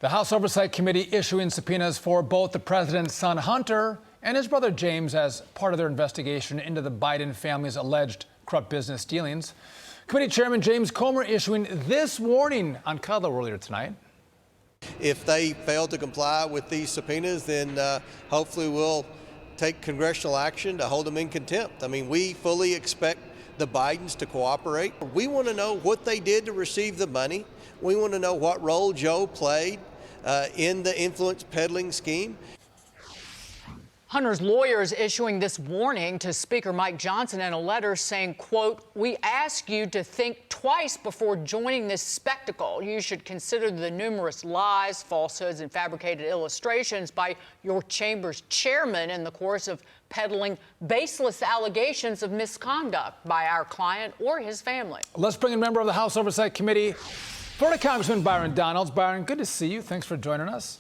The House Oversight Committee issuing subpoenas for both the president's son, Hunter, and his brother, James, as part of their investigation into the Biden family's alleged corrupt business dealings. Committee Chairman James Comer issuing this warning on Cuddler earlier tonight. If they fail to comply with these subpoenas, then hopefully we'll take congressional action to hold them in contempt. I mean, we fully expect the Bidens to cooperate. We want to know what they did to receive the money. We want to know what role Joe played in the influence peddling scheme. Hunter's lawyers issuing this warning to Speaker Mike Johnson in a letter saying, quote, "We ask you to think twice before joining this spectacle. You should consider the numerous lies, falsehoods, and fabricated illustrations by your chamber's chairman in the course of peddling baseless allegations of misconduct by our client or his family." Let's bring in a member of the House Oversight Committee, Florida Congressman Byron Donalds. Byron, good to see you. Thanks for joining us.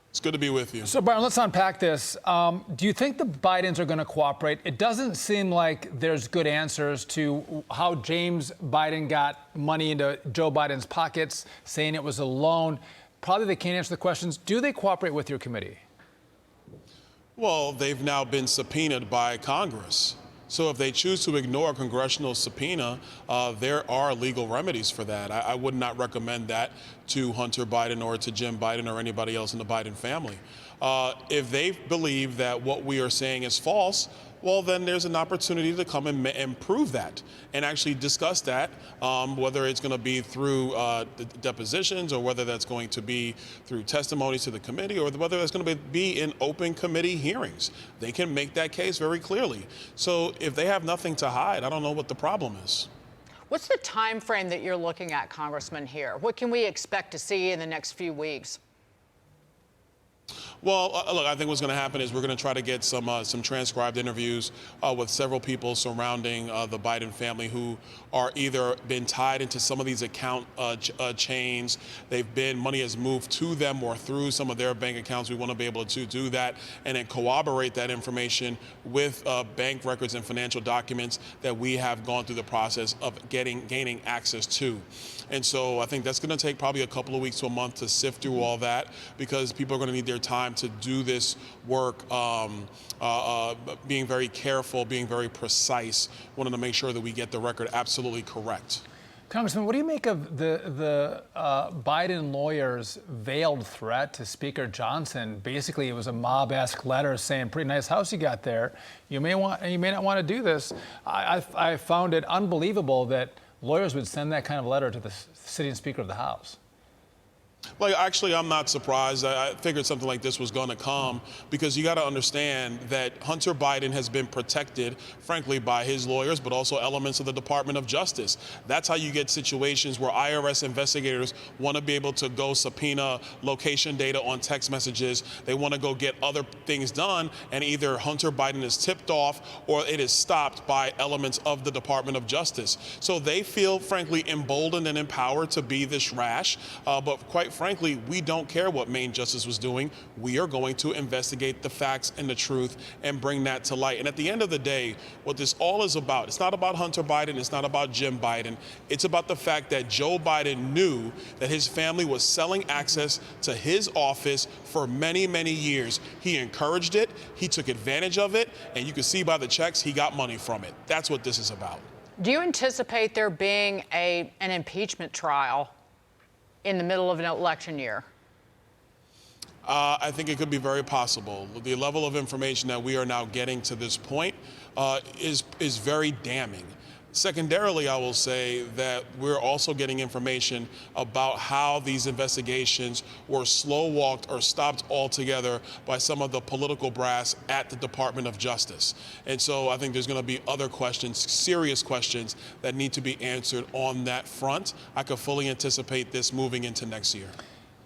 It's good to be with you. So, Byron, let's unpack this. Do you think the Bidens are going to cooperate? It doesn't seem like there's good answers to how James Biden got money into Joe Biden's pockets, saying it was a loan. Probably they can't answer the questions. Do they cooperate with your committee? Well, they've now been subpoenaed by Congress. So if they choose to ignore a congressional subpoena, there are legal remedies for that. I would not recommend that to Hunter Biden or to Jim Biden or anybody else in the Biden family. If they believe that what we are saying is false, well, then there's an opportunity to come and prove that and actually discuss that, whether it's going to be through the depositions or whether that's going to be through testimonies to the committee or whether that's going to be in open committee hearings. They can make that case very clearly. So if they have nothing to hide, I don't know what the problem is. What's the time frame that you're looking at, Congressman, here? What can we expect to see in the next few weeks? Well, look, I think what's going to happen is we're going to try to get some transcribed interviews with several people surrounding the Biden family who are either been tied into some of these account chains. Money has moved to them or through some of their bank accounts. We want to be able to do that and then corroborate that information with bank records and financial documents that we have gone through the process of gaining access to. And so I think that's going to take probably a couple of weeks to a month to sift through all that because people are going to need their time to do this work, being very careful, being very precise, wanting to make sure that we get the record absolutely correct. Congressman, what do you make of the Biden lawyers' veiled threat to Speaker Johnson? Basically, it was a mob-esque letter saying, "Pretty nice house you got there. You may not want to do this." I found it unbelievable that lawyers would send that kind of letter to the sitting Speaker of the House. Well, actually, I'm not surprised. I figured something like this was going to come because you got to understand that Hunter Biden has been protected, frankly, by his lawyers, but also elements of the Department of Justice. That's how you get situations where IRS investigators want to be able to go subpoena location data on text messages. They want to go get other things done, and either Hunter Biden is tipped off or it is stopped by elements of the Department of Justice. So they feel, frankly, emboldened and empowered to be this rash, but quite frankly, we don't care what Maine Justice was doing. We are going to investigate the facts and the truth and bring that to light. And at the end of the day, what this all is about, it's not about Hunter Biden, it's not about Jim Biden. It's about the fact that Joe Biden knew that his family was selling access to his office for many, many years. He encouraged it, he took advantage of it, and you can see by the checks, he got money from it. That's what this is about. Do you anticipate there being an impeachment trial in the middle of an election year? I think it could be very possible. The level of information that we are now getting to this point is very damning. Secondarily, I will say that we're also getting information about how these investigations were slow-walked or stopped altogether by some of the political brass at the Department of Justice. And so I think there's going to be other questions, serious questions, that need to be answered on that front. I could fully anticipate this moving into next year.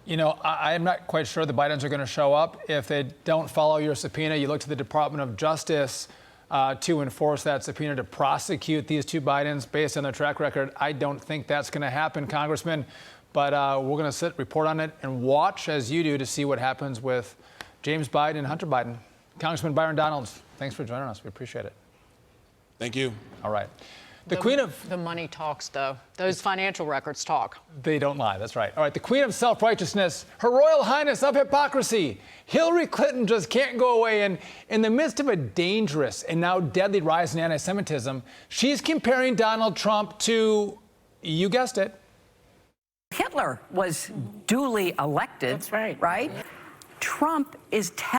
You know, I'm not quite sure the Bidens are going to show up. If they don't follow your subpoena, you look to the Department of Justice to enforce that subpoena to prosecute these two Bidens based on their track record. I don't think that's going to happen, Congressman, but we're going to report on it and watch, as you do, to see what happens with James Biden and Hunter Biden. Congressman Byron Donalds, thanks for joining us. We appreciate it. Thank you. All right. The Queen of... The money talks, though. Those financial records talk. They don't lie, that's right. All right, the Queen of Self-Righteousness, Her Royal Highness of Hypocrisy. Hillary Clinton just can't go away, and in the midst of a dangerous and now deadly rise in anti-Semitism, she's comparing Donald Trump to, you guessed it, Hitler was duly elected. That's right. Right? Trump is